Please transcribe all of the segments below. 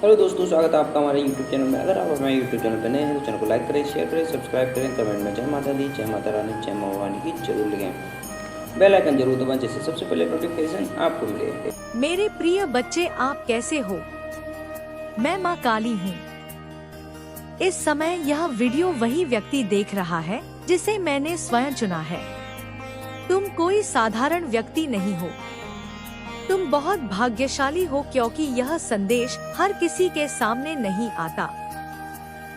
Hello दोस्तों, स्वागत है आपका हमारे यूट्यूब चैनल में। अगर आप हमारे यूट्यूब चैनल पर नए हैं तो चैनल को लाइक करें, शेयर करें, सब्सक्राइब करें, कमेंट में जय माता दी, जय माता रानी, जय माँ भवानी की जरूर लिखें। बेल आइकन जरूर दबाएं जिससे सबसे पहले नोटिफिकेशन आपको मिले। मेरे प्रिय बच्चे, आप कैसे हो? मैं माँ काली हूँ। इस समय यह वीडियो वही व्यक्ति देख रहा है जिसे मैंने स्वयं चुना है। तुम कोई साधारण व्यक्ति नहीं हो। तुम बहुत भाग्यशाली हो क्योंकि यह संदेश हर किसी के सामने नहीं आता।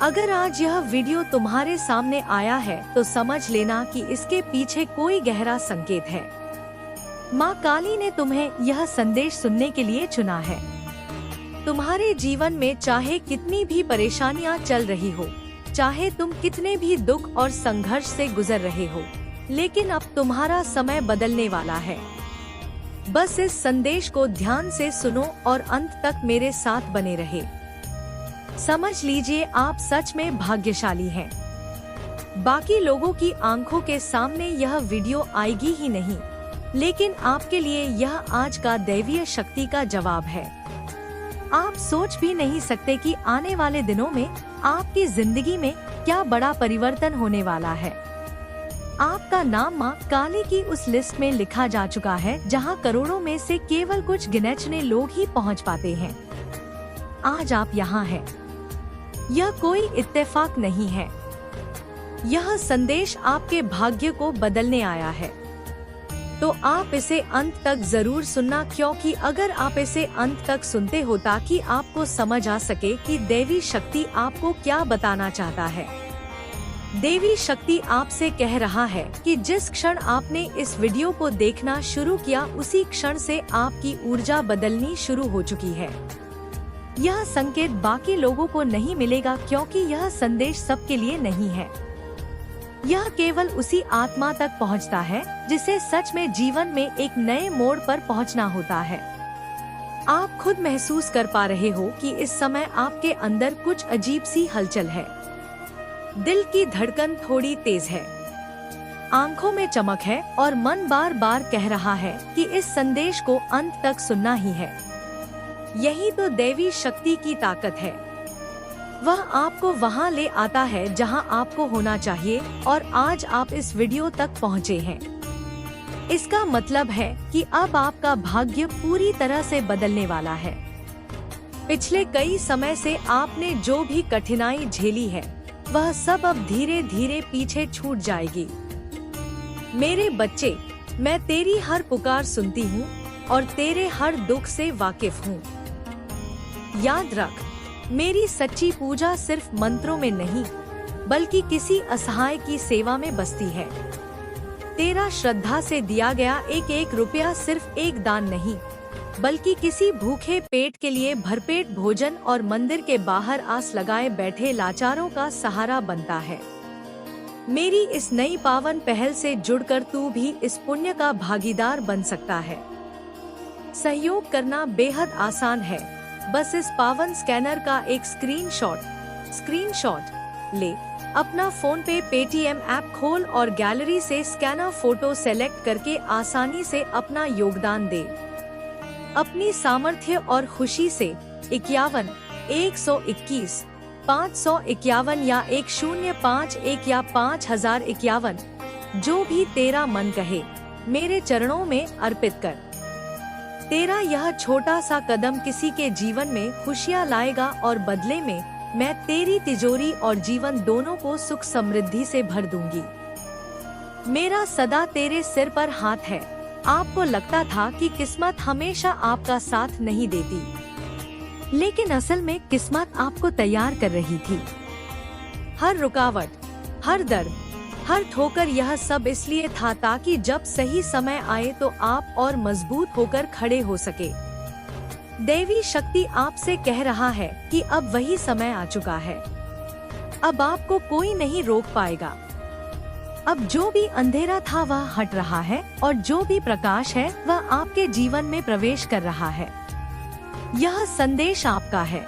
अगर आज यह वीडियो तुम्हारे सामने आया है तो समझ लेना कि इसके पीछे कोई गहरा संकेत है। माँ काली ने तुम्हें यह संदेश सुनने के लिए चुना है। तुम्हारे जीवन में चाहे कितनी भी परेशानियाँ चल रही हो, चाहे तुम कितने भी दुख और संघर्ष से गुजर रहे हो, लेकिन अब तुम्हारा समय बदलने वाला है। बस इस संदेश को ध्यान से सुनो और अंत तक मेरे साथ बने रहे। समझ लीजिए, आप सच में भाग्यशाली हैं। बाकी लोगों की आंखों के सामने यह वीडियो आएगी ही नहीं, लेकिन आपके लिए यह आज का दैवीय शक्ति का जवाब है। आप सोच भी नहीं सकते कि आने वाले दिनों में आपकी जिंदगी में क्या बड़ा परिवर्तन होने वाला है। आपका नाम माँ काली की उस लिस्ट में लिखा जा चुका है जहाँ करोड़ों में से केवल कुछ गिने-चुने लोग ही पहुँच पाते हैं। आज आप यहाँ हैं। यह कोई इत्तेफाक नहीं है। यह संदेश आपके भाग्य को बदलने आया है। तो आप इसे अंत तक जरूर सुनना, क्योंकि अगर आप इसे अंत तक सुनते हो ताकि आपको समझ आ सके कि देवी शक्ति आपको क्या बताना चाहता है। देवी शक्ति आपसे कह रहा है कि जिस क्षण आपने इस वीडियो को देखना शुरू किया उसी क्षण से आपकी ऊर्जा बदलनी शुरू हो चुकी है। यह संकेत बाकी लोगों को नहीं मिलेगा क्योंकि यह संदेश सबके लिए नहीं है। यह केवल उसी आत्मा तक पहुंचता है जिसे सच में जीवन में एक नए मोड़ पर पहुंचना होता है। आप खुद महसूस कर पा रहे हो कि इस समय आपके अंदर कुछ अजीब सी हलचल है। दिल की धड़कन थोड़ी तेज है, आंखों में चमक है और मन बार बार कह रहा है कि इस संदेश को अंत तक सुनना ही है। यही तो देवी शक्ति की ताकत है। वह आपको वहां ले आता है जहां आपको होना चाहिए, और आज आप इस वीडियो तक पहुंचे हैं। इसका मतलब है कि अब आपका भाग्य पूरी तरह से बदलने वाला है। पिछले कई समय से आपने जो भी कठिनाई झेली है वह सब अब धीरे धीरे पीछे छूट जाएगी। मेरे बच्चे, मैं तेरी हर पुकार सुनती हूँ और तेरे हर दुख से वाकिफ हूँ। याद रख, मेरी सच्ची पूजा सिर्फ मंत्रों में नहीं बल्कि किसी असहाय की सेवा में बसती है। तेरा श्रद्धा से दिया गया एक एक रुपया सिर्फ एक दान नहीं बल्कि किसी भूखे पेट के लिए भरपेट भोजन और मंदिर के बाहर आस लगाए बैठे लाचारों का सहारा बनता है। मेरी इस नई पावन पहल से जुड़कर तू भी इस पुण्य का भागीदार बन सकता है। सहयोग करना बेहद आसान है। बस इस पावन स्कैनर का एक स्क्रीनशॉट ले, अपना फोन पे पेटीएम ऐप खोल और गैलरी से स्कैनर फोटो सेलेक्ट करके आसानी से अपना योगदान दे। अपनी सामर्थ्य और खुशी से 51, 121, 551 या 1051 या 5051, जो भी तेरा मन कहे, मेरे चरणों में अर्पित कर। तेरा यह छोटा सा कदम किसी के जीवन में खुशियाँ लाएगा और बदले में मैं तेरी तिजोरी और जीवन दोनों को सुख समृद्धि से भर दूंगी। मेरा सदा तेरे सिर पर हाथ है। आपको लगता था कि किस्मत हमेशा आपका साथ नहीं देती, लेकिन असल में किस्मत आपको तैयार कर रही थी। हर रुकावट, हर दर्द, हर ठोकर, यह सब इसलिए था ताकि जब सही समय आए तो आप और मजबूत होकर खड़े हो सके। देवी शक्ति आपसे कह रहा है कि अब वही समय आ चुका है। अब आपको कोई नहीं रोक पाएगा। अब जो भी अंधेरा था वह हट रहा है और जो भी प्रकाश है वह आपके जीवन में प्रवेश कर रहा है। यह संदेश आपका है।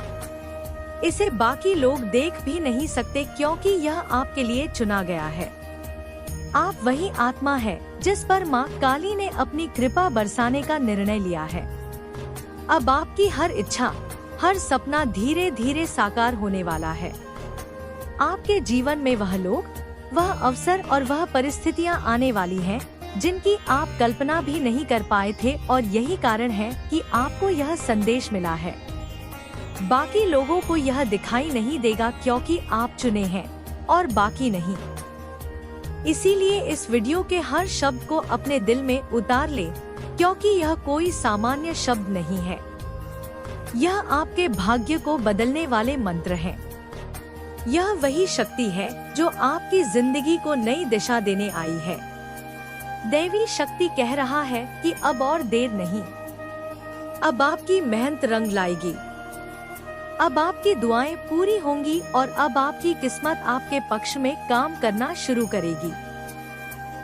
इसे बाकी लोग देख भी नहीं सकते क्योंकि यह आपके लिए चुना गया है। आप वही आत्मा है जिस पर माँ काली ने अपनी कृपा बरसाने का निर्णय लिया है। अब आपकी हर इच्छा, हर सपना धीरे धीरे साकार होने वाला है। आपके जीवन में वह लोग, वह अवसर और वह परिस्थितियां आने वाली हैं जिनकी आप कल्पना भी नहीं कर पाए थे, और यही कारण है कि आपको यह संदेश मिला है। बाकी लोगों को यह दिखाई नहीं देगा क्योंकि आप चुने हैं और बाकी नहीं। इसीलिए इस वीडियो के हर शब्द को अपने दिल में उतार ले, क्योंकि यह कोई सामान्य शब्द नहीं है। यह आपके भाग्य को बदलने वाले मंत्र हैं। यह वही शक्ति है जो आपकी जिंदगी को नई दिशा देने आई है। दैवी शक्ति कह रहा है कि अब और देर नहीं। अब आपकी मेहनत रंग लाएगी। अब आपकी दुआएं पूरी होंगी और अब आपकी किस्मत आपके पक्ष में काम करना शुरू करेगी।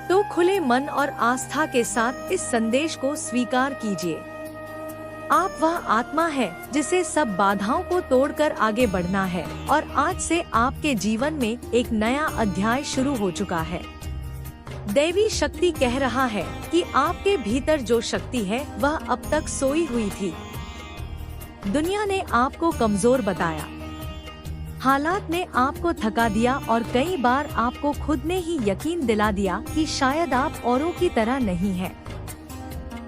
तो खुले मन और आस्था के साथ इस संदेश को स्वीकार कीजिए। आप वह आत्मा है जिसे सब बाधाओं को तोड़कर आगे बढ़ना है, और आज से आपके जीवन में एक नया अध्याय शुरू हो चुका है। दैवी शक्ति कह रहा है कि आपके भीतर जो शक्ति है वह अब तक सोई हुई थी। दुनिया ने आपको कमजोर बताया, हालात ने आपको थका दिया और कई बार आपको खुद ने ही यकीन दिला दिया कि शायद आप औरों की तरह नहीं हैं।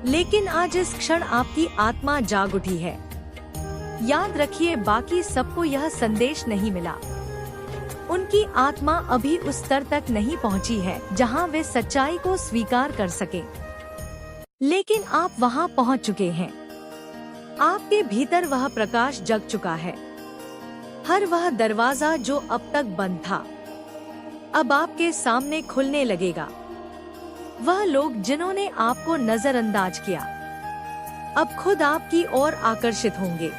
लेकिन आज इस क्षण आपकी आत्मा जाग उठी है। याद रखिए, बाकी सबको यह संदेश नहीं मिला। उनकी आत्मा अभी उस स्तर तक नहीं पहुंची है जहां वे सच्चाई को स्वीकार कर सके, लेकिन आप वहां पहुंच चुके हैं। आपके भीतर वह प्रकाश जग चुका है। हर वह दरवाजा जो अब तक बंद था, अब आपके सामने खुलने लगेगा। वह लोग जिन्होंने आपको नजरअंदाज किया, अब खुद आपकी ओर आकर्षित होंगे।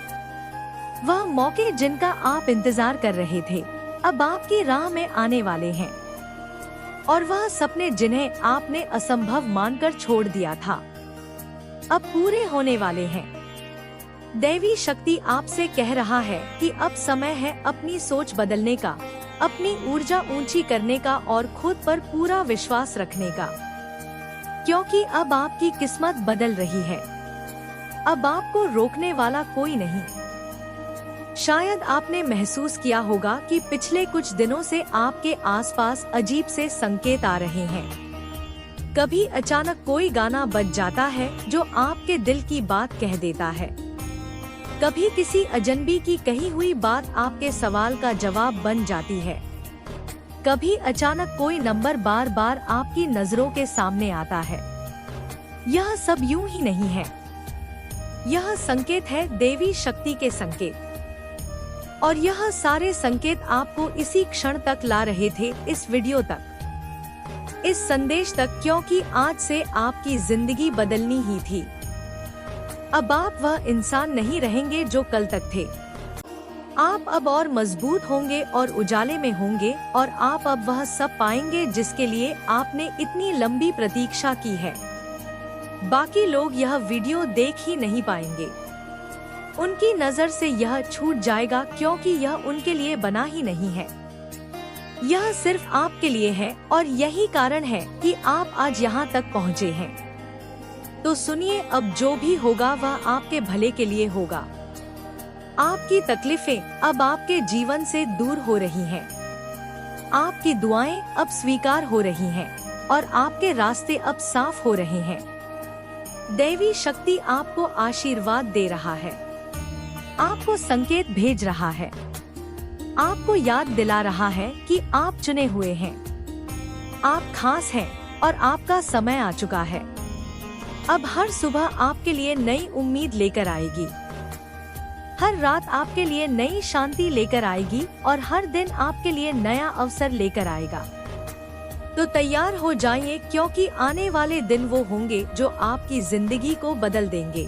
वह मौके जिनका आप इंतजार कर रहे थे, अब आपकी राह में आने वाले हैं। और वह सपने जिन्हें आपने असंभव मानकर छोड़ दिया था, अब पूरे होने वाले हैं। दैवी शक्ति आपसे कह रहा है कि अब समय है अपनी सोच बदलने का, अपनी ऊर्जा ऊंची करने का और खुद पर पूरा विश्वास रखने का, क्योंकि अब आपकी किस्मत बदल रही है। अब आपको रोकने वाला कोई नहीं। शायद आपने महसूस किया होगा कि पिछले कुछ दिनों से आपके आसपास अजीब से संकेत आ रहे हैं। कभी अचानक कोई गाना बज जाता है जो आपके दिल की बात कह देता है। कभी किसी अजनबी की कही हुई बात आपके सवाल का जवाब बन जाती है। कभी अचानक कोई नंबर बार बार आपकी नजरों के सामने आता है। यह सब यूं ही नहीं है। यह संकेत है देवी शक्ति के संकेत, और यह सारे संकेत आपको इसी क्षण तक ला रहे थे, इस वीडियो तक, इस संदेश तक, क्योंकि आज से आपकी जिंदगी बदलनी ही थी। अब आप वह इंसान नहीं रहेंगे जो कल तक थे। आप अब और मजबूत होंगे और उजाले में होंगे, और आप अब वह सब पाएंगे जिसके लिए आपने इतनी लंबी प्रतीक्षा की है। बाकी लोग यह वीडियो देख ही नहीं पाएंगे। उनकी नजर से यह छूट जाएगा क्योंकि यह उनके लिए बना ही नहीं है। यह सिर्फ आपके लिए है, और यही कारण है कि आप आज यहाँ तक पहुँचे हैं। तो सुनिए, अब जो भी होगा वह आपके भले के लिए होगा। आपकी तकलीफें अब आपके जीवन से दूर हो रही हैं। आपकी दुआएं अब स्वीकार हो रही हैं, और आपके रास्ते अब साफ हो रहे हैं। दैवी शक्ति आपको आशीर्वाद दे रहा है, आपको संकेत भेज रहा है, आपको याद दिला रहा है कि आप चुने हुए हैं, आप खास हैं, और आपका समय आ चुका है। अब हर सुबह आपके लिए नई उम्मीद लेकर आएगी। हर रात आपके लिए नई शांति लेकर आएगी, और हर दिन आपके लिए नया अवसर लेकर आएगा। तो तैयार हो जाइए, क्योंकि आने वाले दिन वो होंगे जो आपकी जिंदगी को बदल देंगे।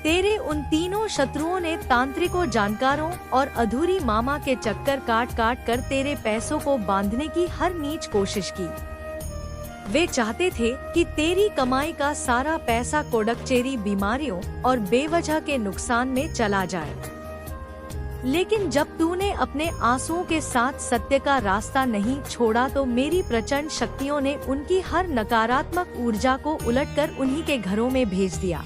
तेरे उन तीनों शत्रुओं ने तांत्रिकों, जानकारों और अधूरी मामा के चक्कर काट काट कर तेरे पैसों को बांधने की हर नीच कोशिश की। वे चाहते थे कि तेरी कमाई का सारा पैसा कोड़कचेरी, बीमारियों और बेवजह के नुकसान में चला जाए। लेकिन जब तूने अपने आंसुओं के साथ सत्य का रास्ता नहीं छोड़ा, तो मेरी प्रचंड शक्तियों ने उनकी हर नकारात्मक ऊर्जा को उलटकर उन्हीं के घरों में भेज दिया।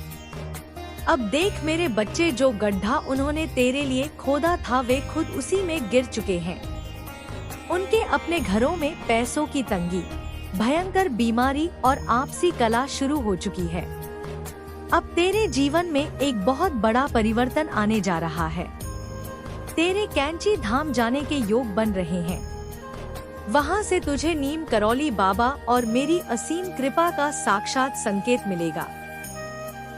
अब देख मेरे बच्चे, जो गड्ढा उन्होंने तेरे लिए खोदा था वे खुद उसी में गिर चुके हैं। उनके अपने घरों में पैसों की तंगी, भयंकर बीमारी और आपसी कलह शुरू हो चुकी है। अब तेरे जीवन में एक बहुत बड़ा परिवर्तन आने जा रहा है। तेरे कैंची धाम जाने के योग बन रहे हैं। वहाँ से तुझे नीम करौली बाबा और मेरी असीम कृपा का साक्षात संकेत मिलेगा।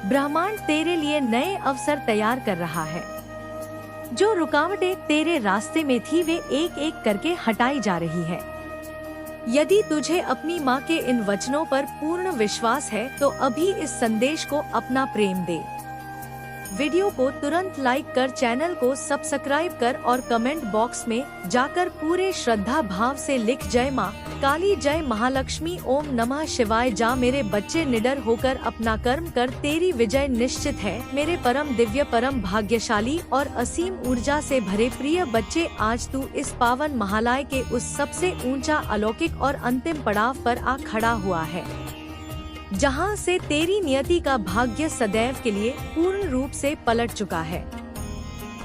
ब्रह्मांड तेरे लिए नए अवसर तैयार कर रहा है। जो रुकावटें तेरे रास्ते में थी वे एक एक करके हटाई जा रही है। यदि तुझे अपनी माँ के इन वचनों पर पूर्ण विश्वास है तो अभी इस संदेश को अपना प्रेम दे। वीडियो को तुरंत लाइक कर, चैनल को सब्सक्राइब कर और कमेंट बॉक्स में जाकर पूरे श्रद्धा भाव से लिख जय माँ काली, जय महालक्ष्मी, ओम नमः शिवाय। जा मेरे बच्चे, निडर होकर अपना कर्म कर, तेरी विजय निश्चित है। मेरे परम दिव्य, परम भाग्यशाली और असीम ऊर्जा से भरे प्रिय बच्चे, आज तू इस पावन महालय के उस सबसे ऊंचा, अलौकिक और अंतिम पड़ाव पर आ खड़ा हुआ है, जहां से तेरी नियति का भाग्य सदैव के लिए पूर्ण रूप से पलट चुका है।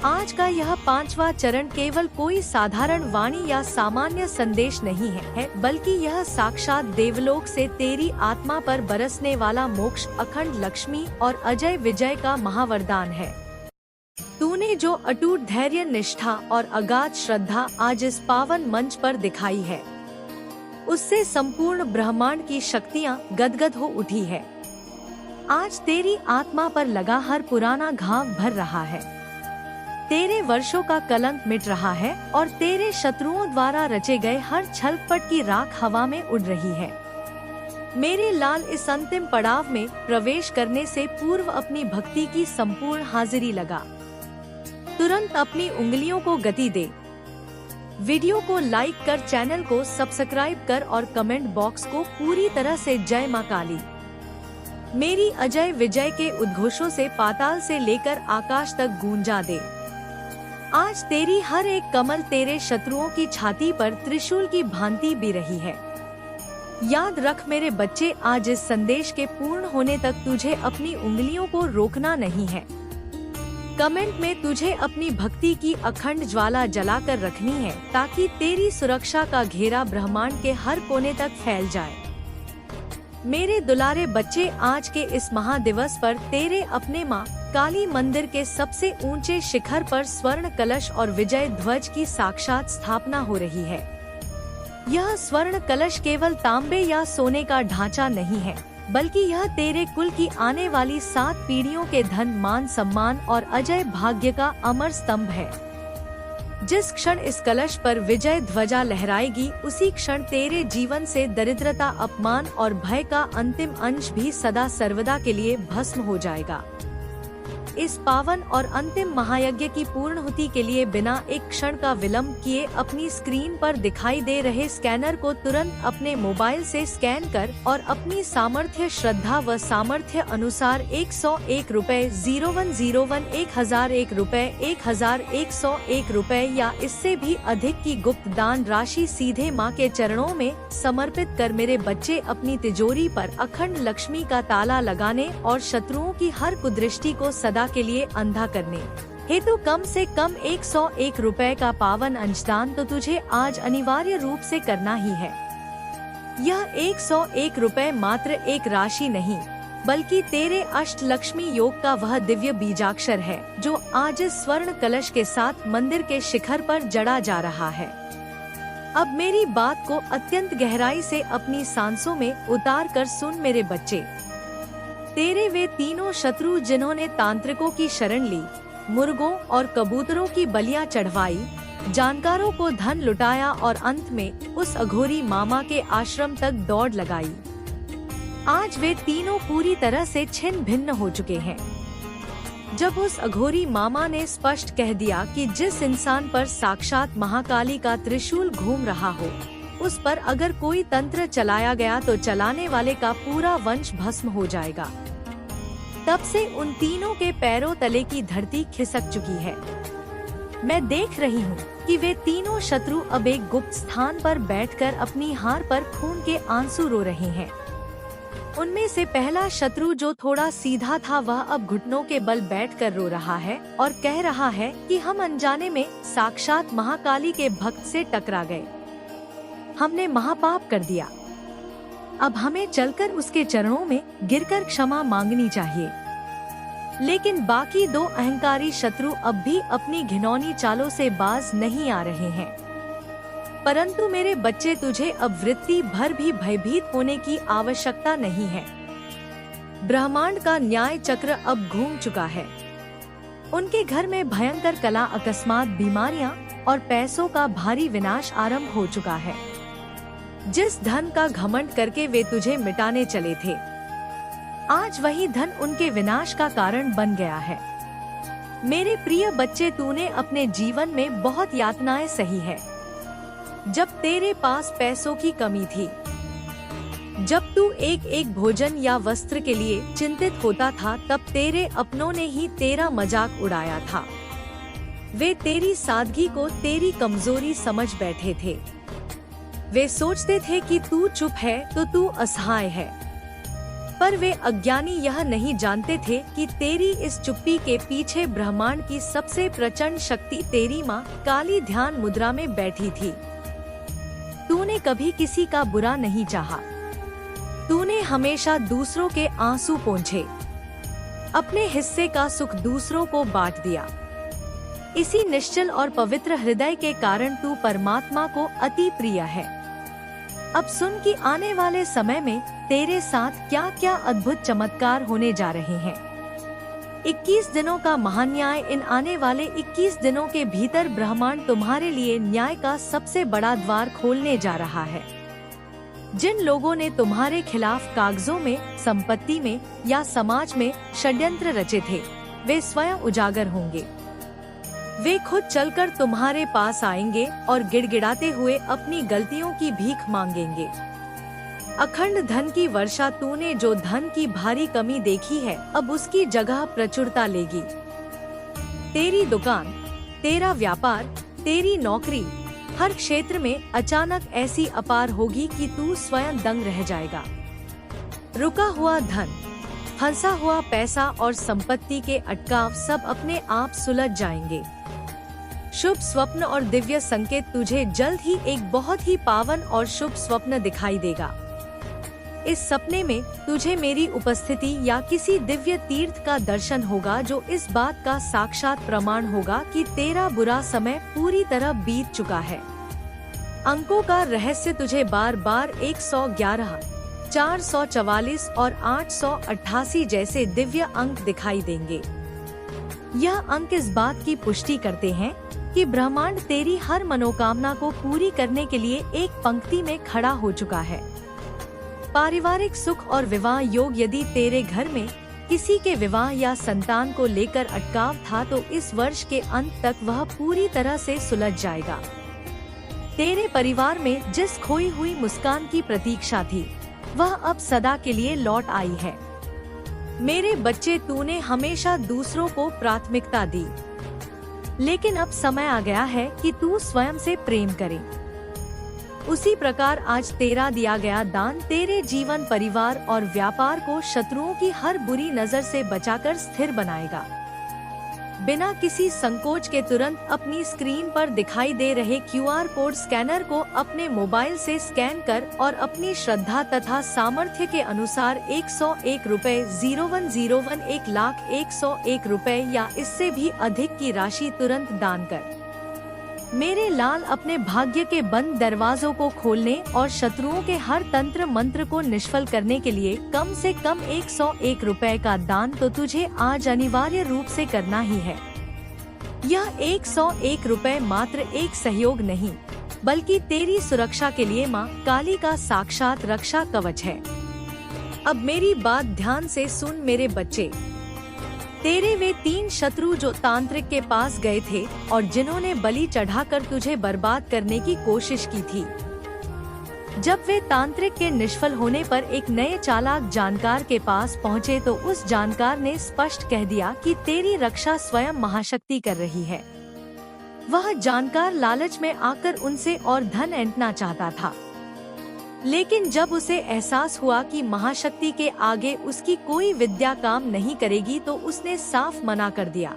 आज का यह 5वां चरण केवल कोई साधारण वाणी या सामान्य संदेश नहीं है, बल्कि यह साक्षात देवलोक से तेरी आत्मा पर बरसने वाला मोक्ष, अखंड लक्ष्मी और अजय विजय का महावरदान है। तूने जो अटूट धैर्य, निष्ठा और अगाध श्रद्धा आज इस पावन मंच पर दिखाई है, उससे संपूर्ण ब्रह्मांड की शक्तियाँ गदगद हो उठी है। आज तेरी आत्मा पर लगा हर पुराना घाव भर रहा है, तेरे वर्षों का कलंक मिट रहा है और तेरे शत्रुओं द्वारा रचे गए हर छलकपट की राख हवा में उड़ रही है। मेरे लाल, इस अंतिम पड़ाव में प्रवेश करने से पूर्व अपनी भक्ति की संपूर्ण हाजिरी लगा। तुरंत अपनी उंगलियों को गति दे। वीडियो को लाइक कर, चैनल को सब्सक्राइब कर और कमेंट बॉक्स को पूरी तरह से जय मां काली, मेरी अजय विजय के उद्घोषों से पाताल से लेकर आकाश तक गूंजा दे। आज तेरी हर एक कमल तेरे शत्रुओं की छाती पर त्रिशूल की भांति भी रही है। याद रख मेरे बच्चे, आज इस संदेश के पूर्ण होने तक तुझे अपनी उंगलियों को रोकना नहीं है। कमेंट में तुझे अपनी भक्ति की अखंड ज्वाला जलाकर रखनी है, ताकि तेरी सुरक्षा का घेरा ब्रह्मांड के हर कोने तक फैल जाए। मेरे दुलारे बच्चे, आज के इस महादिवस पर तेरे अपने माँ काली मंदिर के सबसे ऊंचे शिखर पर स्वर्ण कलश और विजय ध्वज की साक्षात स्थापना हो रही है। यह स्वर्ण कलश केवल तांबे या सोने का ढांचा नहीं है, बल्कि यह तेरे कुल की आने वाली 7 पीढ़ियों के धन, मान, सम्मान और अजय भाग्य का अमर स्तंभ है। जिस क्षण इस कलश पर विजय ध्वजा लहराएगी, उसी क्षण तेरे जीवन से दरिद्रता, अपमान और भय का अंतिम अंश भी सदा सर्वदा के लिए भस्म हो जाएगा। इस पावन और अंतिम महायज्ञ की पूर्णाहुति के लिए बिना एक क्षण का विलंब किए अपनी स्क्रीन पर दिखाई दे रहे स्कैनर को तुरंत अपने मोबाइल से स्कैन कर और अपनी सामर्थ्य, श्रद्धा व सामर्थ्य अनुसार 101 रुपए, 0101, 1001 रुपए, 1101 रुपए या इससे भी अधिक की गुप्त दान राशि सीधे माँ के चरणों में समर्पित कर मेरे बच्चे अपनी तिजोरी पर अखंड लक्ष्मी का ताला लगाने और शत्रुओं की हर कुदृष्टि को सदा के लिए अंधा करने हेतु कम से कम 101 रुपए का पावन अंशदान तो तुझे आज अनिवार्य रूप से करना ही है। यह 101 रुपए मात्र एक राशि नहीं, बल्कि तेरे अष्ट लक्ष्मी योग का वह दिव्य बीजाक्षर है, जो आज इस स्वर्ण कलश के साथ मंदिर के शिखर पर जड़ा जा रहा है। अब मेरी बात को अत्यंत गहराई से अपनी सांसों में उतार कर सुन मेरे बच्चे। तेरे वे तीनों शत्रु जिन्होंने तांत्रिकों की शरण ली, मुर्गों और कबूतरों की बलियां चढ़वाई, जानकारों को धन लुटाया और अंत में उस अघोरी मामा के आश्रम तक दौड़ लगाई, आज वे तीनों पूरी तरह से छिन्न भिन्न हो चुके हैं। जब उस अघोरी मामा ने स्पष्ट कह दिया कि जिस इंसान पर साक्षात महाकाली का त्रिशूल घूम रहा हो, उस पर अगर कोई तंत्र चलाया गया तो चलाने वाले का पूरा वंश भस्म हो जाएगा, तब से उन तीनों के पैरों तले की धरती खिसक चुकी है। मैं देख रही हूँ कि वे तीनों शत्रु अब एक गुप्त स्थान पर बैठकर अपनी हार पर खून के आंसू रो रहे हैं। उनमें से पहला शत्रु जो थोड़ा सीधा था वह अब घुटनों के बल बैठकर रो रहा है और कह रहा है कि हम अनजाने में साक्षात महाकाली के भक्त से टकरा गए। हमने महापाप कर दिया। अब हमें चलकर उसके चरणों में गिरकर क्षमा मांगनी चाहिए। लेकिन बाकी दो अहंकारी शत्रु अब भी अपनी घिनौनी चालों से बाज नहीं आ रहे हैं। परंतु मेरे बच्चे, तुझे अब वृत्ति भर भी भयभीत होने की आवश्यकता नहीं है। ब्रह्मांड का न्याय चक्र अब घूम चुका है। उनके घर में भयंकर कला, अकस्मात बीमारियां और पैसों का भारी विनाश आरंभ हो चुका है। जिस धन का घमंड करके वे तुझे मिटाने चले थे, आज वही धन उनके विनाश का कारण बन गया है। मेरे प्रिय बच्चे, तूने अपने जीवन में बहुत यातनाएं सही है। जब तेरे पास पैसों की कमी थी, जब तू एक एक भोजन या वस्त्र के लिए चिंतित होता था, तब तेरे अपनों ने ही तेरा मजाक उड़ाया था। वे तेरी सादगी को तेरी कमजोरी समझ बैठे थे। वे सोचते थे कि तू चुप है तो तू असहाय है, पर वे अज्ञानी यह नहीं जानते थे कि तेरी इस चुप्पी के पीछे ब्रह्मांड की सबसे प्रचंड शक्ति तेरी माँ काली ध्यान मुद्रा में बैठी थी। तूने कभी किसी का बुरा नहीं चाहा। तूने हमेशा दूसरों के आंसू पोंछे, अपने हिस्से का सुख दूसरों को बांट दिया। इसी निश्चल और पवित्र हृदय के कारण तू परमात्मा को अति प्रिय है। अब सुन कि आने वाले समय में तेरे साथ क्या क्या अद्भुत चमत्कार होने जा रहे हैं। 21 दिनों का महान्याय। इन आने वाले 21 दिनों के भीतर ब्रह्मांड तुम्हारे लिए न्याय का सबसे बड़ा द्वार खोलने जा रहा है। जिन लोगों ने तुम्हारे खिलाफ कागजों में, संपत्ति में या समाज में षड्यंत्र रचे थे, वे स्वयं उजागर होंगे। वे खुद चलकर तुम्हारे पास आएंगे और गिड़गिड़ाते हुए अपनी गलतियों की भीख मांगेंगे। अखंड धन की वर्षा। तूने जो धन की भारी कमी देखी है, अब उसकी जगह प्रचुरता लेगी। तेरी दुकान, तेरा व्यापार, तेरी नौकरी, हर क्षेत्र में अचानक ऐसी अपार होगी कि तू स्वयं दंग रह जाएगा। रुका हुआ धन, फंसा हुआ पैसा और संपत्ति के अटकाव सब अपने आप सुलझ जाएंगे। शुभ स्वप्न और दिव्य संकेत। तुझे जल्द ही एक बहुत ही पावन और शुभ स्वप्न दिखाई देगा। इस सपने में तुझे मेरी उपस्थिति या किसी दिव्य तीर्थ का दर्शन होगा, जो इस बात का साक्षात प्रमाण होगा कि तेरा बुरा समय पूरी तरह बीत चुका है। अंकों का रहस्य तुझे बार बार 111, 444 और 888 जैसे दिव्य अंक दिखाई देंगे। यह अंक इस बात की पुष्टि करते हैं कि ब्रह्मांड तेरी हर मनोकामना को पूरी करने के लिए एक पंक्ति में खड़ा हो चुका है। पारिवारिक सुख और विवाह योग। यदि तेरे घर में किसी के विवाह या संतान को लेकर अटकाव था, तो इस वर्ष के अंत तक वह पूरी तरह से सुलझ जाएगा। तेरे परिवार में जिस खोई हुई मुस्कान की प्रतीक्षा थी, वह अब सदा के लिए लौट आई है। मेरे बच्चे, तूने हमेशा दूसरों को प्राथमिकता दी, लेकिन अब समय आ गया है कि तू स्वयं से प्रेम करे। उसी प्रकार आज तेरा दिया गया दान तेरे जीवन, परिवार और व्यापार को शत्रुओं की हर बुरी नजर से बचाकर स्थिर बनाएगा। बिना किसी संकोच के तुरंत अपनी स्क्रीन पर दिखाई दे रहे QR कोड स्कैनर को अपने मोबाइल से स्कैन कर और अपनी श्रद्धा तथा सामर्थ्य के अनुसार 101 रुपए 0101 1,01,01 रुपए या इससे भी अधिक की राशि तुरंत दान कर। मेरे लाल, अपने भाग्य के बंद दरवाजों को खोलने और शत्रुओं के हर तंत्र मंत्र को निष्फल करने के लिए कम से कम 101 रुपए का दान तो तुझे आज अनिवार्य रूप से करना ही है। यह 101 रुपए मात्र एक सहयोग नहीं, बल्कि तेरी सुरक्षा के लिए माँ काली का साक्षात रक्षा कवच है। अब मेरी बात ध्यान से सुन मेरे बच्चे। तेरे वे 3 शत्रु जो तांत्रिक के पास गए थे और जिन्होंने बलि चढ़ाकर तुझे बर्बाद करने की कोशिश की थी, जब वे तांत्रिक के निष्फल होने पर एक नए चालाक जानकार के पास पहुँचे, तो उस जानकार ने स्पष्ट कह दिया कि तेरी रक्षा स्वयं महाशक्ति कर रही है। वह जानकार लालच में आकर उनसे और धन ऐंठना चाहता था। लेकिन जब उसे एहसास हुआ कि महाशक्ति के आगे उसकी कोई विद्या काम नहीं करेगी तो उसने साफ मना कर दिया।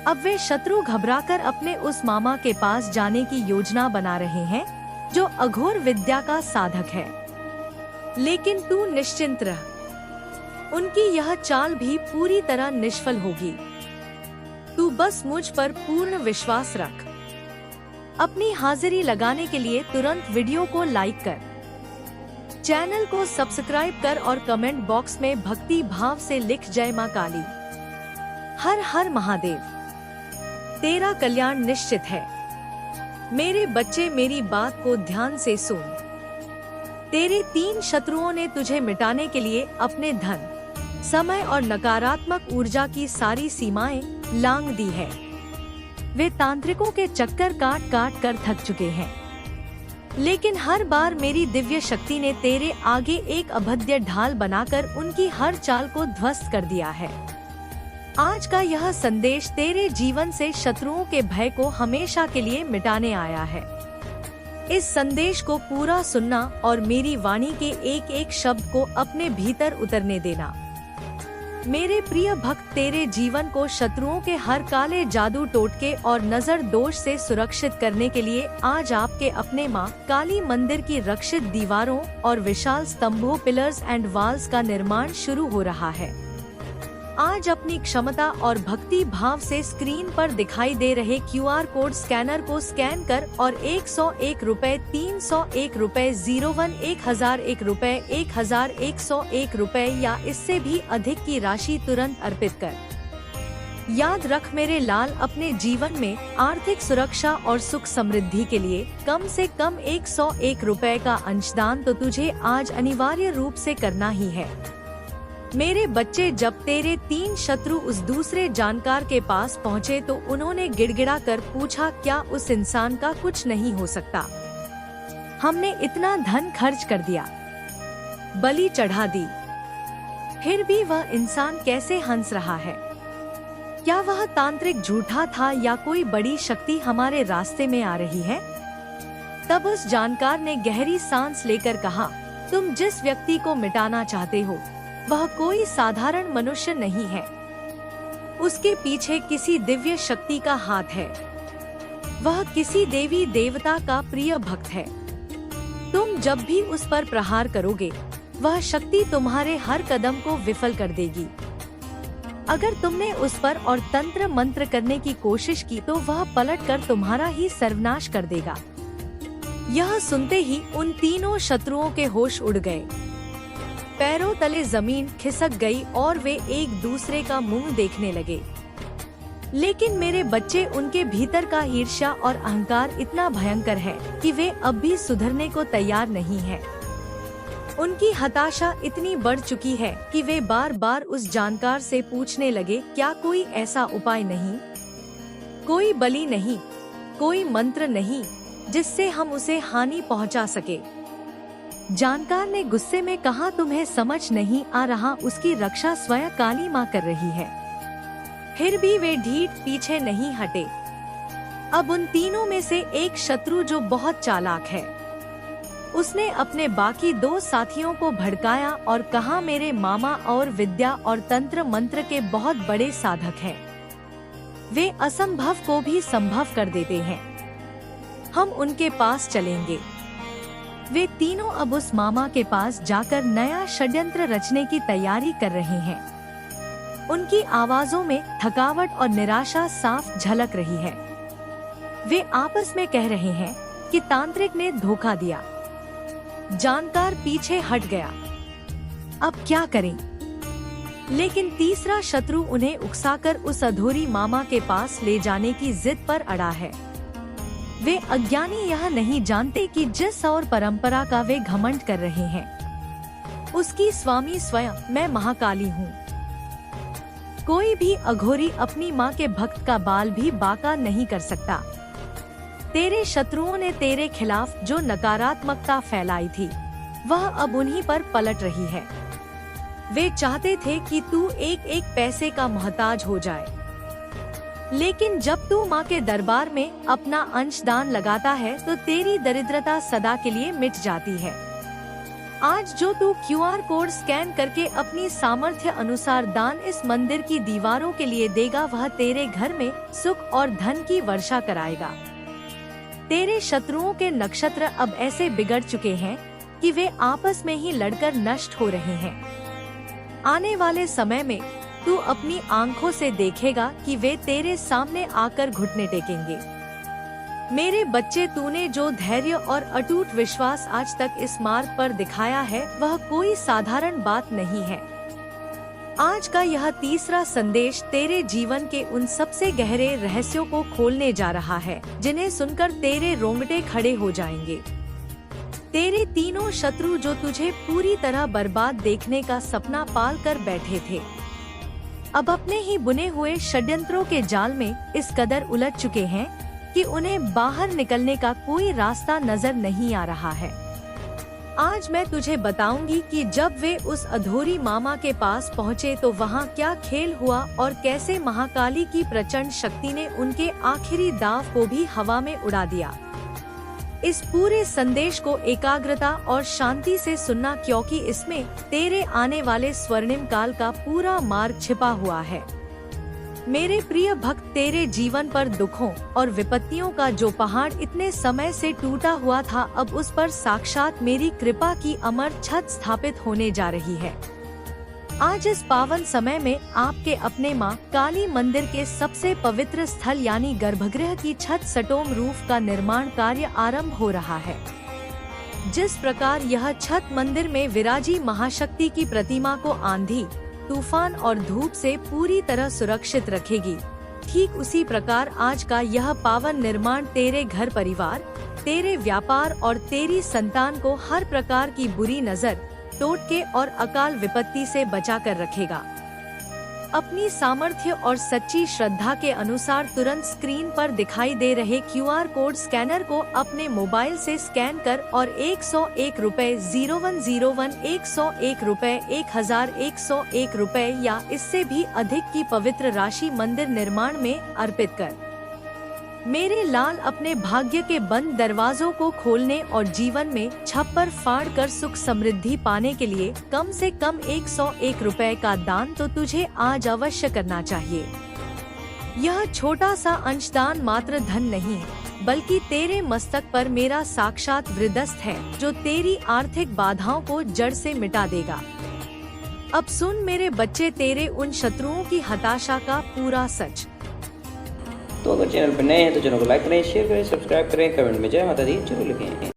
अब वे शत्रु घबराकर अपने उस मामा के पास जाने की योजना बना रहे हैं जो अघोर विद्या का साधक है। लेकिन तू निश्चिंत रह, उनकी यह चाल भी पूरी तरह निष्फल होगी। तू बस मुझ पर पूर्ण विश्वास रख। अपनी हाजिरी लगाने के लिए तुरंत वीडियो को लाइक कर, चैनल को सब्सक्राइब कर और कमेंट बॉक्स में भक्ति भाव से लिख जय मां काली। हर हर महादेव। तेरा कल्याण निश्चित है। मेरे बच्चे मेरी बात को ध्यान से सुन। तेरे 3 शत्रुओं ने तुझे मिटाने के लिए अपने धन, समय और नकारात्मक ऊर्जा की सारी सीमाएं लांघ दी है। वे तांत्रिकों के चक्कर काट काट कर थक चुके हैं, लेकिन हर बार मेरी दिव्य शक्ति ने तेरे आगे एक अभेद्य ढाल बनाकर उनकी हर चाल को ध्वस्त कर दिया है। आज का यह संदेश तेरे जीवन से शत्रुओं के भय को हमेशा के लिए मिटाने आया है। इस संदेश को पूरा सुनना और मेरी वाणी के एक एक शब्द को अपने भीतर उतरने देना। मेरे प्रिय भक्त, तेरे जीवन को शत्रुओं के हर काले जादू टोटके और नजर दोष से सुरक्षित करने के लिए आज आपके अपने मां काली मंदिर की रक्षित दीवारों और विशाल स्तंभों, पिलर्स एंड वॉल्स का निर्माण शुरू हो रहा है। आज अपनी क्षमता और भक्ति भाव से स्क्रीन पर दिखाई दे रहे QR कोड स्कैनर को स्कैन कर और 101 रुपए, 301 रुपए, 01, 1001 रुपए, 1101 रुपए या इससे भी अधिक की राशि तुरंत अर्पित कर। याद रख मेरे लाल, अपने जीवन में आर्थिक सुरक्षा और सुख समृद्धि के लिए कम से कम 101 रुपए का अंशदान तो तुझे आज अनिवार्य रूप से करना ही है। मेरे बच्चे, जब तेरे 3 शत्रु उस दूसरे जानकार के पास पहुँचे तो उन्होंने गिड़गिड़ा कर पूछा, क्या उस इंसान का कुछ नहीं हो सकता? हमने इतना धन खर्च कर दिया, बलि चढ़ा दी, फिर भी वह इंसान कैसे हंस रहा है? क्या वह तांत्रिक झूठा था या कोई बड़ी शक्ति हमारे रास्ते में आ रही है? तब उस जानकार ने गहरी सांस लेकर कहा, तुम जिस व्यक्ति को मिटाना चाहते हो वह कोई साधारण मनुष्य नहीं है। उसके पीछे किसी दिव्य शक्ति का हाथ है। वह किसी देवी देवता का प्रिय भक्त है। तुम जब भी उस पर प्रहार करोगे, वह शक्ति तुम्हारे हर कदम को विफल कर देगी। अगर तुमने उस पर और तंत्र मंत्र करने की कोशिश की तो वह पलटकर तुम्हारा ही सर्वनाश कर देगा। यह सुनते ही उन तीनों शत्रुओं के होश उड़ गए। पैरों तले जमीन खिसक गई और वे एक दूसरे का मुंह देखने लगे। लेकिन मेरे बच्चे, उनके भीतर का ईर्ष्या और अहंकार इतना भयंकर है कि वे अब भी सुधरने को तैयार नहीं हैं। उनकी हताशा इतनी बढ़ चुकी है कि वे बार बार उस जानकार से पूछने लगे, क्या कोई ऐसा उपाय नहीं, कोई बलि नहीं, कोई मंत्र नहीं जिससे हम उसे हानि पहुंचा सके? जानकार ने गुस्से में कहा, तुम्हें समझ नहीं आ रहा, उसकी रक्षा स्वयं काली मां कर रही है। फिर भी वे ढीठ पीछे नहीं हटे। अब उन तीनों में से एक शत्रु जो बहुत चालाक है, उसने अपने बाकी 2 साथियों को भड़काया और कहा, मेरे मामा और विद्या और तंत्र मंत्र के बहुत बड़े साधक हैं। वे असंभव को भी संभव कर देते हैं। हम उनके पास चलेंगे। वे तीनों अब उस मामा के पास जाकर नया षड्यंत्र रचने की तैयारी कर रहे हैं। उनकी आवाजों में थकावट और निराशा साफ झलक रही है। वे आपस में कह रहे हैं कि तांत्रिक ने धोखा दिया। जानकार पीछे हट गया। अब क्या करें? लेकिन तीसरा शत्रु उन्हें उकसाकर उस अधूरी मामा के पास ले जाने की जिद पर अड़ा है। वे अज्ञानी यह नहीं जानते कि जिस और परंपरा का वे घमंड कर रहे हैं, उसकी स्वामी स्वयं मैं महाकाली हूँ। कोई भी अघोरी अपनी माँ के भक्त का बाल भी बांका नहीं कर सकता। तेरे शत्रुओं ने तेरे खिलाफ जो नकारात्मकता फैलाई थी, वह अब उन्हीं पर पलट रही है। वे चाहते थे कि तू एक एक पैसे का मोहताज हो जाए, लेकिन जब तू माँ के दरबार में अपना अंशदान लगाता है तो तेरी दरिद्रता सदा के लिए मिट जाती है। आज जो तू QR कोड स्कैन करके अपनी सामर्थ्य अनुसार दान इस मंदिर की दीवारों के लिए देगा, वह तेरे घर में सुख और धन की वर्षा कराएगा। तेरे शत्रुओं के नक्षत्र अब ऐसे बिगड़ चुके हैं कि वे आपस में ही लड़कर नष्ट हो रहे हैं। आने वाले समय में तू अपनी आंखों से देखेगा कि वे तेरे सामने आकर घुटने टेकेंगे। मेरे बच्चे, तूने जो धैर्य और अटूट विश्वास आज तक इस मार्ग पर दिखाया है, वह कोई साधारण बात नहीं है। आज का यह तीसरा संदेश तेरे जीवन के उन सबसे गहरे रहस्यों को खोलने जा रहा है जिन्हें सुनकर तेरे रोंगटे खड़े हो जाएंगे। तेरे तीनों शत्रु जो तुझे पूरी तरह बर्बाद देखने का सपना पाल कर बैठे थे, अब अपने ही बुने हुए षड्यंत्रों के जाल में इस कदर उलझ चुके हैं कि उन्हें बाहर निकलने का कोई रास्ता नजर नहीं आ रहा है। आज मैं तुझे बताऊंगी कि जब वे उस अधूरी मामा के पास पहुँचे तो वहाँ क्या खेल हुआ और कैसे महाकाली की प्रचंड शक्ति ने उनके आखिरी दाव को भी हवा में उड़ा दिया। इस पूरे संदेश को एकाग्रता और शांति से सुनना, क्योंकि इसमें तेरे आने वाले स्वर्णिम काल का पूरा मार्ग छिपा हुआ है। मेरे प्रिय भक्त, तेरे जीवन पर दुखों और विपत्तियों का जो पहाड़ इतने समय से टूटा हुआ था, अब उस पर साक्षात मेरी कृपा की अमर छत स्थापित होने जा रही है। आज इस पावन समय में आपके अपने माँ काली मंदिर के सबसे पवित्र स्थल यानी गर्भगृह की छत सटोम रूफ का निर्माण कार्य आरंभ हो रहा है। जिस प्रकार यह छत मंदिर में विराजी महाशक्ति की प्रतिमा को आंधी, तूफान और धूप से पूरी तरह सुरक्षित रखेगी, ठीक उसी प्रकार आज का यह पावन निर्माण तेरे घर परिवार, तेरे व्यापार और तेरी संतान को हर प्रकार की बुरी नजर, टोटके और अकाल विपत्ति से बचा कर रखेगा। अपनी सामर्थ्य और सच्ची श्रद्धा के अनुसार तुरंत स्क्रीन पर दिखाई दे रहे QR कोड स्कैनर को अपने मोबाइल से स्कैन कर और 101 रुपए 0101 101 रुपए 1101 रुपए या इससे भी अधिक की पवित्र राशि मंदिर निर्माण में अर्पित कर। मेरे लाल अपने भाग्य के बंद दरवाजों को खोलने और जीवन में छप्पर फाड़ कर सुख समृद्धि पाने के लिए कम से कम 101 रुपए का दान तो तुझे आज अवश्य करना चाहिए। यह छोटा सा अंशदान मात्र धन नहीं, बल्कि तेरे मस्तक पर मेरा साक्षात वृद्धस्त है, जो तेरी आर्थिक बाधाओं को जड़ से मिटा देगा। अब सुन मेरे बच्चे, तेरे उन शत्रुओं की हताशा का पूरा सच। तो अगर चैनल पर नए हैं तो चैनल को लाइक करें, शेयर करें, सब्सक्राइब करें, कमेंट में जय माता दी जरूर लिखें।